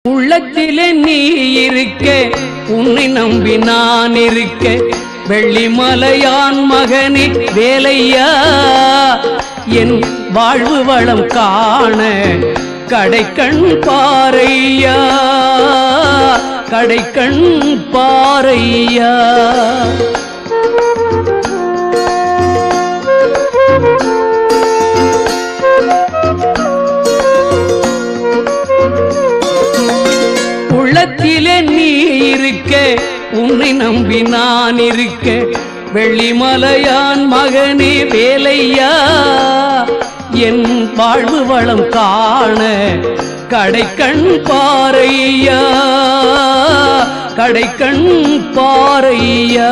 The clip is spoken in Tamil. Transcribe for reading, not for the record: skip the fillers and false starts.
உள்ளத்திலே நீ இருக்க, உன்னை நம்பி நான் இருக்க, வெள்ளிமலையான் மகனே வேலையா, என் வாழ்வு வளம் காண கடைக்கண் பாரையா, கடைக்கண் பாரையா. உள்ளத்திலே நீ இருக்க, உன்னை நம்பி நான் இருக்க, வெள்ளிமலையான் மகனே வேலையா, என் வாழ்வு வளம் காண கடைக்கண் பாரையா, கடைக்கண் பாரையா.